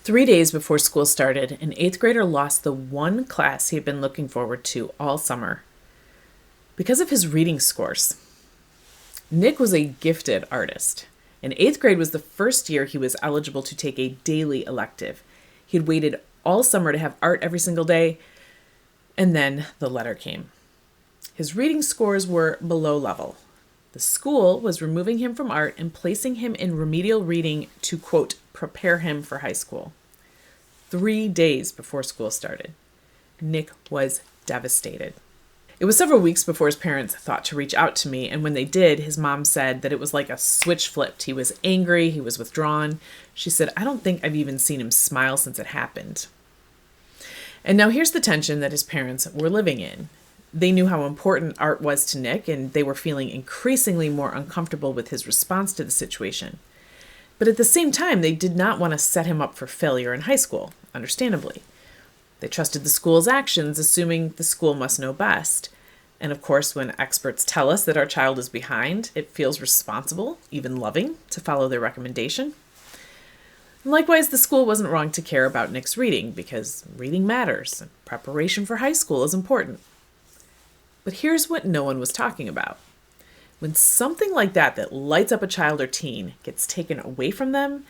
3 days before school started, an 8th grader lost the one class he had been looking forward to all summer because of his reading scores. Nick was a gifted artist, and 8th grade was the first year he was eligible to take a daily elective. He had waited all summer to have art every single day, and then the letter came. His reading scores were below level. The school was removing him from art and placing him in remedial reading to, quote, prepare him for high school. 3 days before school started. Nick was devastated. It was several weeks before his parents thought to reach out to me, and when they did, his mom said that it was like a switch flipped. He was angry, he was withdrawn. She said, "I don't think I've even seen him smile since it happened." And now here's the tension that his parents were living in. They knew how important art was to Nick, and they were feeling increasingly more uncomfortable with his response to the situation. But at the same time, they did not want to set him up for failure in high school, understandably. They trusted the school's actions, assuming the school must know best. And of course, when experts tell us that our child is behind, it feels responsible, even loving, to follow their recommendation. And likewise, the school wasn't wrong to care about Nick's reading, because reading matters, and preparation for high school is important. But here's what no one was talking about. When something like that lights up a child or teen gets taken away from them,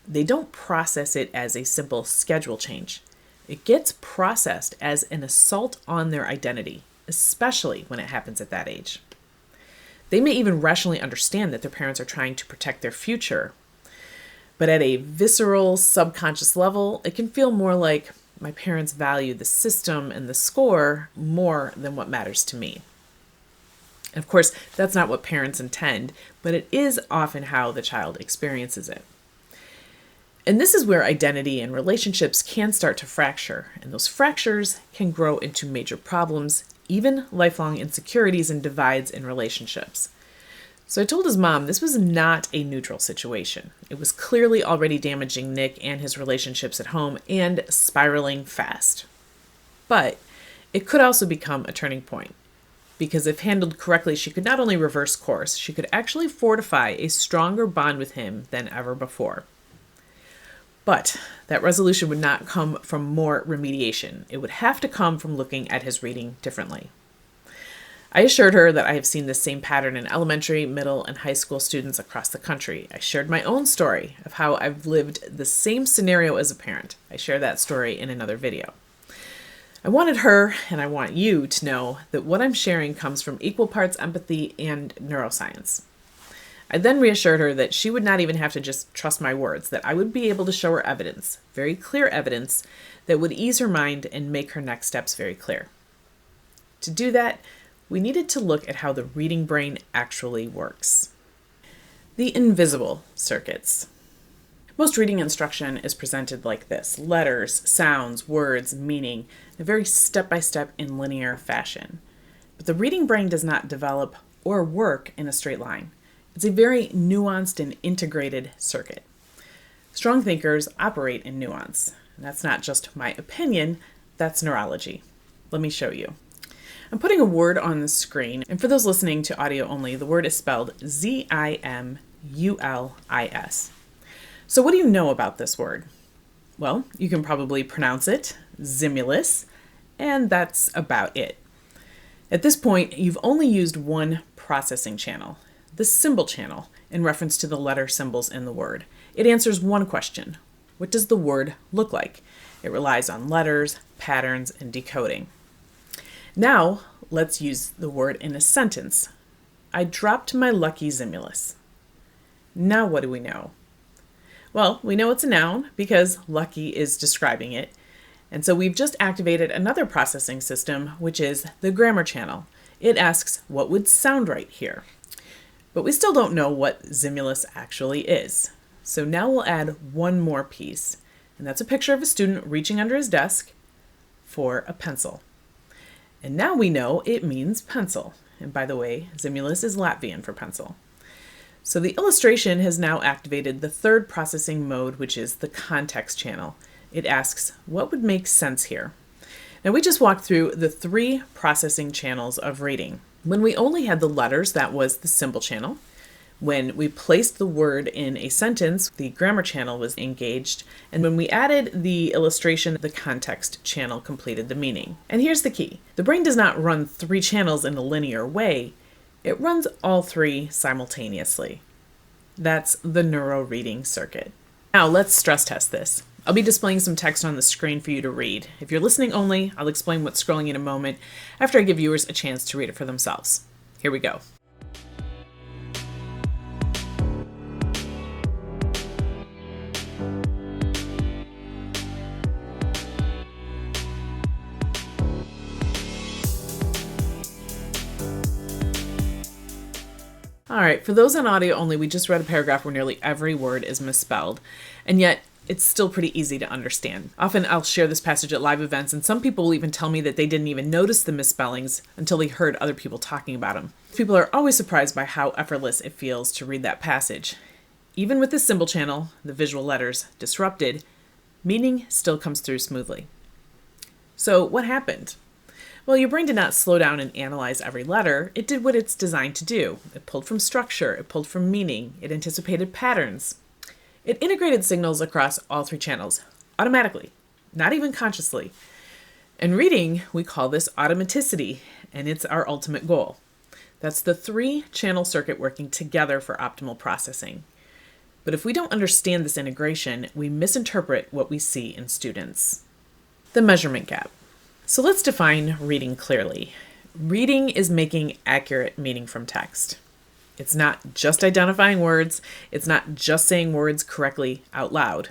they don't process it as a simple schedule change. It gets processed as an assault on their identity, especially when it happens at that age. They may even rationally understand that their parents are trying to protect their future, but at a visceral, subconscious level, it can feel more like my parents value the system and the score more than what matters to me. And of course, that's not what parents intend, but it is often how the child experiences it. And this is where identity and relationships can start to fracture, and those fractures can grow into major problems, even lifelong insecurities and divides in relationships. So I told his mom this was not a neutral situation. It was clearly already damaging Nick and his relationships at home and spiraling fast. But it could also become a turning point, because if handled correctly, she could not only reverse course, she could actually fortify a stronger bond with him than ever before. But that resolution would not come from more remediation. It would have to come from looking at his reading differently. I assured her that I have seen this same pattern in elementary, middle, and high school students across the country. I shared my own story of how I've lived the same scenario as a parent. I share that story in another video. I wanted her, and I want you, to know that what I'm sharing comes from equal parts empathy and neuroscience. I then reassured her that she would not even have to just trust my words, that I would be able to show her evidence, very clear evidence, that would ease her mind and make her next steps very clear. To do that, we needed to look at how the reading brain actually works. The invisible circuits. Most reading instruction is presented like this: letters, sounds, words, meaning, in a very step-by-step and linear fashion. But the reading brain does not develop or work in a straight line. It's a very nuanced and integrated circuit. Strong thinkers operate in nuance. And that's not just my opinion, that's neurology. Let me show you. I'm putting a word on the screen, and for those listening to audio only, the word is spelled Zimulis. So what do you know about this word? Well, you can probably pronounce it, Zimulis, and that's about it. At this point, you've only used one processing channel, the symbol channel, in reference to the letter symbols in the word. It answers one question: what does the word look like? It relies on letters, patterns, and decoding. Now, let's use the word in a sentence. I dropped my lucky Zimulis. Now what do we know? Well, we know it's a noun because lucky is describing it. And so we've just activated another processing system, which is the grammar channel. It asks what would sound right here. But we still don't know what Zimulis actually is. So now we'll add one more piece, and that's a picture of a student reaching under his desk for a pencil. And now we know it means pencil. And by the way, Zimulis is Latvian for pencil. So the illustration has now activated the third processing mode, which is the context channel. It asks, what would make sense here? Now we just walked through the 3 processing channels of reading. When we only had the letters, that was the symbol channel. When we placed the word in a sentence, the grammar channel was engaged, and when we added the illustration, the context channel completed the meaning. And here's the key. The brain does not run 3 channels in a linear way. It runs all 3 simultaneously. That's the NeuroReading Circuit. Now let's stress test this. I'll be displaying some text on the screen for you to read. If you're listening only, I'll explain what's scrolling in a moment after I give viewers a chance to read it for themselves. Here we go. All right, for those on audio only, we just read a paragraph where nearly every word is misspelled, and yet it's still pretty easy to understand. Often I'll share this passage at live events, and some people will even tell me that they didn't even notice the misspellings until they heard other people talking about them. People are always surprised by how effortless it feels to read that passage. Even with the symbol channel, the visual letters, disrupted, meaning still comes through smoothly. So what happened? Well, your brain did not slow down and analyze every letter. It did what it's designed to do. It pulled from structure, it pulled from meaning, it anticipated patterns. It integrated signals across all 3 channels, automatically, not even consciously. In reading, we call this automaticity, and it's our ultimate goal. That's the 3-channel circuit working together for optimal processing. But if we don't understand this integration, we misinterpret what we see in students. The measurement gap. So let's define reading clearly. Reading is making accurate meaning from text. It's not just identifying words. It's not just saying words correctly out loud.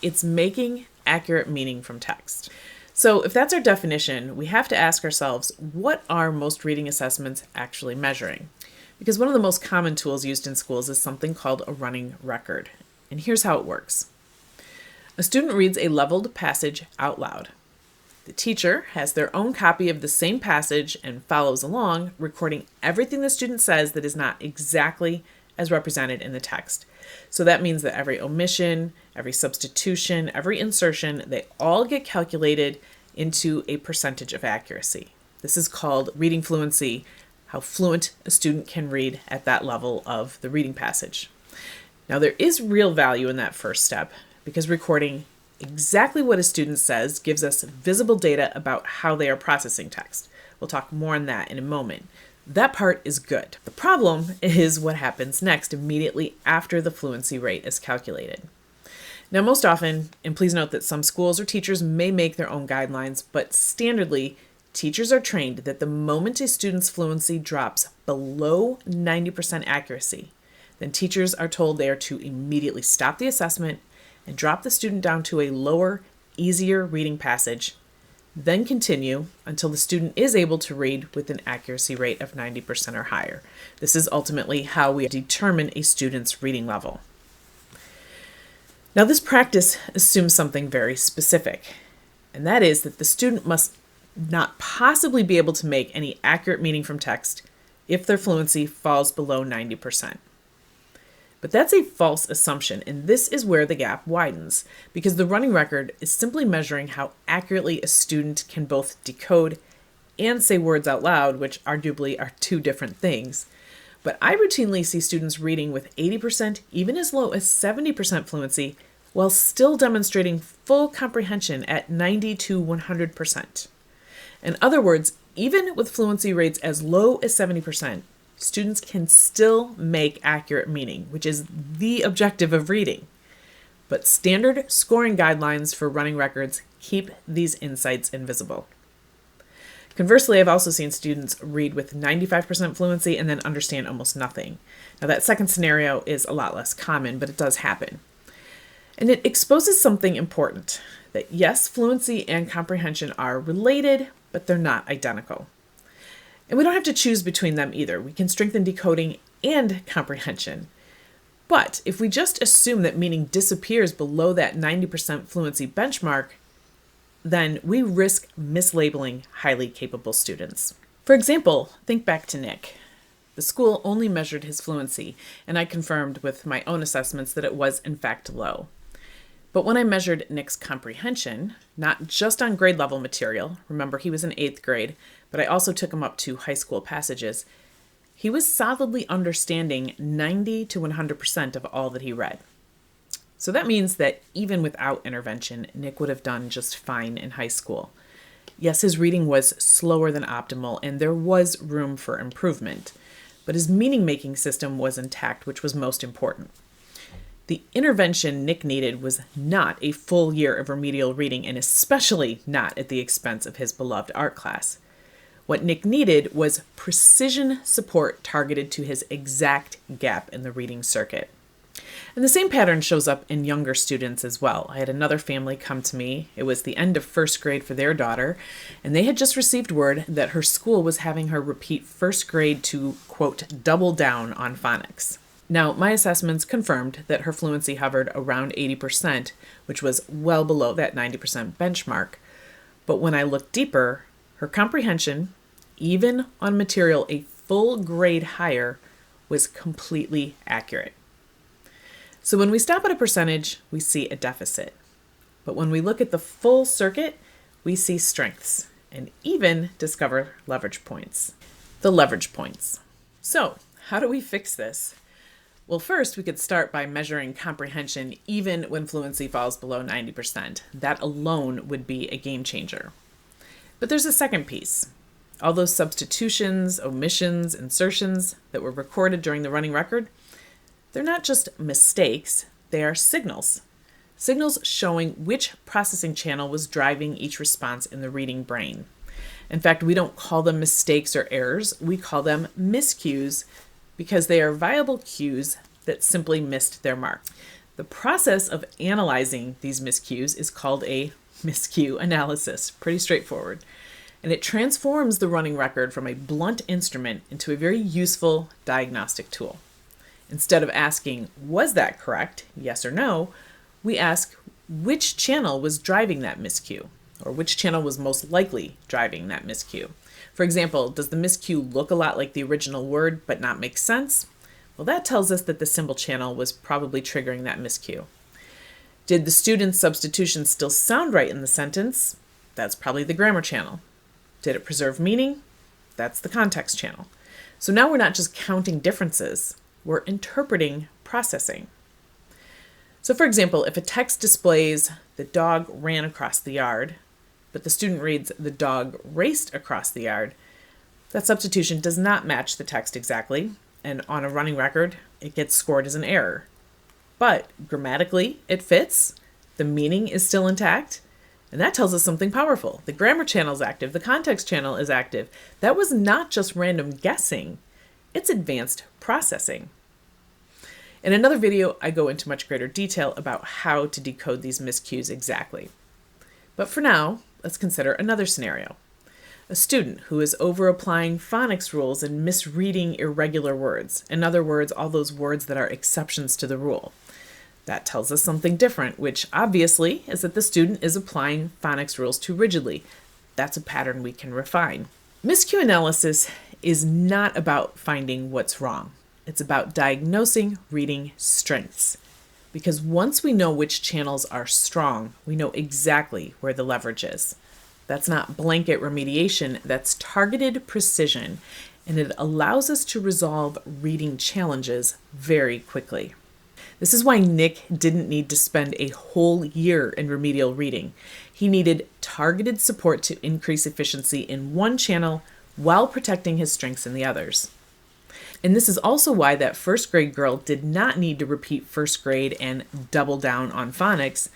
It's making accurate meaning from text. So if that's our definition, we have to ask ourselves, what are most reading assessments actually measuring? Because one of the most common tools used in schools is something called a running record. And here's how it works. A student reads a leveled passage out loud. The teacher has their own copy of the same passage and follows along, recording everything the student says that is not exactly as represented in the text. So that means that every omission, every substitution, every insertion, they all get calculated into a percentage of accuracy. This is called reading fluency, how fluent a student can read at that level of the reading passage. Now there is real value in that first step because recording exactly what a student says gives us visible data about how they are processing text. We'll talk more on that in a moment. That part is good. The problem is what happens next immediately after the fluency rate is calculated. Now, most often, and please note that some schools or teachers may make their own guidelines, but standardly, teachers are trained that the moment a student's fluency drops below 90% accuracy, then teachers are told they are to immediately stop the assessment and drop the student down to a lower, easier reading passage, then continue until the student is able to read with an accuracy rate of 90% or higher. This is ultimately how we determine a student's reading level. Now, this practice assumes something very specific, and that is that the student must not possibly be able to make any accurate meaning from text if their fluency falls below 90%. But that's a false assumption, and this is where the gap widens, because the running record is simply measuring how accurately a student can both decode and say words out loud, which arguably are 2 different things. But I routinely see students reading with 80%, even as low as 70% fluency, while still demonstrating full comprehension at 90 to 100%. In other words, even with fluency rates as low as 70%, students can still make accurate meaning, which is the objective of reading. But standard scoring guidelines for running records keep these insights invisible. Conversely, I've also seen students read with 95% fluency and then understand almost nothing. Now, that second scenario is a lot less common, but it does happen. And it exposes something important, that yes, fluency and comprehension are related, but they're not identical. And we don't have to choose between them either. We can strengthen decoding and comprehension. But if we just assume that meaning disappears below that 90% fluency benchmark, then we risk mislabeling highly capable students. For example, think back to Nick. The school only measured his fluency, and I confirmed with my own assessments that it was in fact low. But when I measured Nick's comprehension, not just on grade level material, remember he was in 8th grade, but I also took him up to high school passages, he was solidly understanding 90 to 100% of all that he read. So that means that even without intervention, Nick would have done just fine in high school. Yes, his reading was slower than optimal, and there was room for improvement, but his meaning-making system was intact, which was most important. The intervention Nick needed was not a full year of remedial reading, and especially not at the expense of his beloved art class. What Nick needed was precision support targeted to his exact gap in the reading circuit. And the same pattern shows up in younger students as well. I had another family come to me. It was the end of first grade for their daughter, and they had just received word that her school was having her repeat first grade to, quote, double down on phonics. Now, my assessments confirmed that her fluency hovered around 80%, which was well below that 90% benchmark. But when I looked deeper, her comprehension, even on material a full grade higher, was completely accurate. So when we stop at a percentage, we see a deficit. But when we look at the full circuit, we see strengths and even discover leverage points. The leverage points. So how do we fix this? Well, first, we could start by measuring comprehension even when fluency falls below 90%. That alone would be a game changer. But there's a second piece. All those substitutions, omissions, insertions that were recorded during the running record, they're not just mistakes, they are signals. Signals showing which processing channel was driving each response in the reading brain. In fact, we don't call them mistakes or errors, we call them miscues because they are viable cues that simply missed their mark. The process of analyzing these miscues is called a miscue analysis. Pretty straightforward. And it transforms the running record from a blunt instrument into a very useful diagnostic tool. Instead of asking, was that correct, yes or no, we ask which channel was driving that miscue, or which channel was most likely driving that miscue. For example, does the miscue look a lot like the original word but not make sense? Well, that tells us that the symbol channel was probably triggering that miscue. Did the student's substitution still sound right in the sentence? That's probably the grammar channel. Did it preserve meaning? That's the context channel. So now we're not just counting differences, we're interpreting processing. So for example, if a text displays the dog ran across the yard, but the student reads the dog raced across the yard, that substitution does not match the text exactly, and on a running record, it gets scored as an error. But grammatically, it fits, the meaning is still intact, and that tells us something powerful. The grammar channel is active, the context channel is active. That was not just random guessing, it's advanced processing. In another video, I go into much greater detail about how to decode these miscues exactly. But for now, let's consider another scenario. A student who is over-applying phonics rules and misreading irregular words. In other words, all those words that are exceptions to the rule. That tells us something different, which obviously is that the student is applying phonics rules too rigidly. That's a pattern we can refine. Miscue analysis is not about finding what's wrong. It's about diagnosing reading strengths. Because once we know which channels are strong, we know exactly where the leverage is. That's not blanket remediation, that's targeted precision, and it allows us to resolve reading challenges very quickly. This is why Nick didn't need to spend a whole year in remedial reading. He needed targeted support to increase efficiency in one channel while protecting his strengths in the others. And this is also why that first grade girl did not need to repeat first grade and double down on phonics.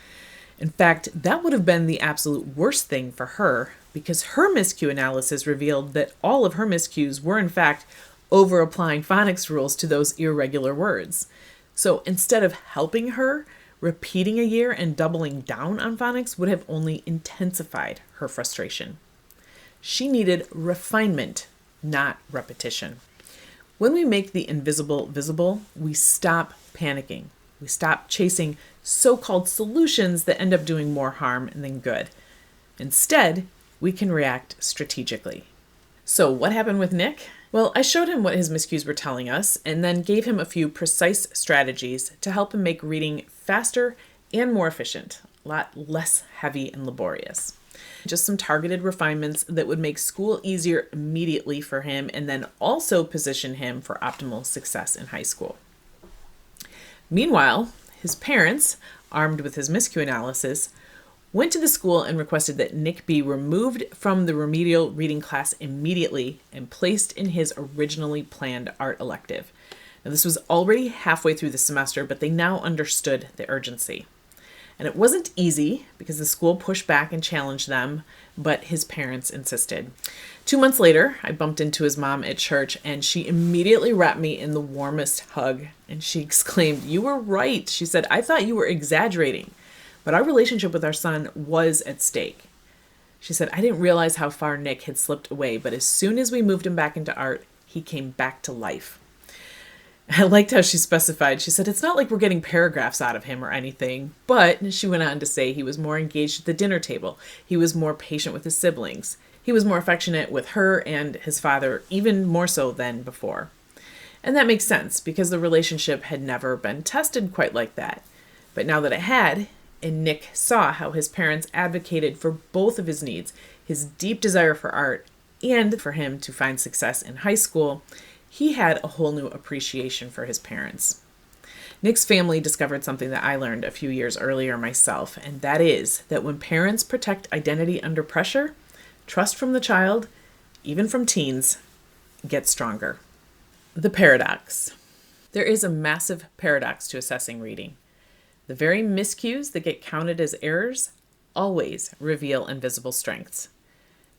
In fact, that would have been the absolute worst thing for her because her miscue analysis revealed that all of her miscues were in fact over-applying phonics rules to those irregular words. So instead of helping her, repeating a year and doubling down on phonics would have only intensified her frustration. She needed refinement, not repetition. When we make the invisible visible, we stop panicking. We stop chasing so-called solutions that end up doing more harm than good. Instead, we can react strategically. So what happened with Nick? Well, I showed him what his miscues were telling us and then gave him a few precise strategies to help him make reading faster and more efficient, a lot less heavy and laborious. Just some targeted refinements that would make school easier immediately for him and then also position him for optimal success in high school. Meanwhile, his parents, armed with his miscue analysis, went to the school and requested that Nick be removed from the remedial reading class immediately and placed in his originally planned art elective. Now, this was already halfway through the semester, but they now understood the urgency. And it wasn't easy because the school pushed back and challenged them, but his parents insisted. 2 months later, I bumped into his mom at church and she immediately wrapped me in the warmest hug. And she exclaimed, "You were right." She said, "I thought you were exaggerating, but our relationship with our son was at stake." She said, "I didn't realize how far Nick had slipped away, but as soon as we moved him back into art, he came back to life." I liked how she specified. She said, "It's not like we're getting paragraphs out of him or anything," but she went on to say he was more engaged at the dinner table. He was more patient with his siblings. He was more affectionate with her and his father, even more so than before. And that makes sense because the relationship had never been tested quite like that. But now that it had, and Nick saw how his parents advocated for both of his needs, his deep desire for art and for him to find success in high school, he had a whole new appreciation for his parents. Nick's family discovered something that I learned a few years earlier myself, and that is that when parents protect identity under pressure, trust from the child, even from teens, gets stronger. The paradox. There is a massive paradox to assessing reading. The very miscues that get counted as errors always reveal invisible strengths.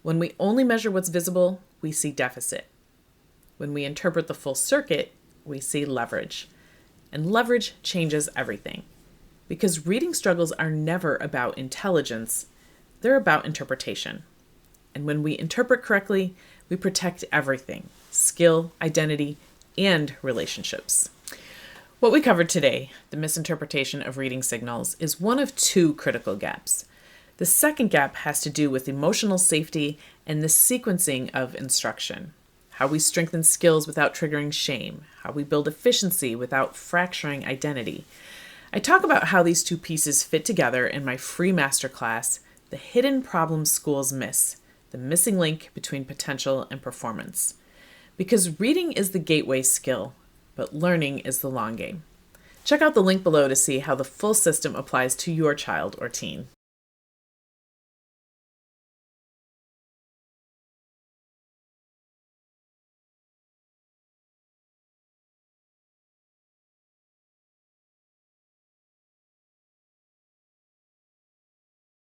When we only measure what's visible, we see deficit. When we interpret the full circuit, we see leverage. And leverage changes everything. Because reading struggles are never about intelligence, they're about interpretation. And when we interpret correctly, we protect everything: skill, identity, and relationships. What we covered today, the misinterpretation of reading signals, is one of two critical gaps. The second gap has to do with emotional safety and the sequencing of instruction. How we strengthen skills without triggering shame. How we build efficiency without fracturing identity. I talk about how these two pieces fit together in my free masterclass, The Hidden Problems Schools Miss, the missing link between potential and performance. Because reading is the gateway skill, but learning is the long game. Check out the link below to see how the full system applies to your child or teen.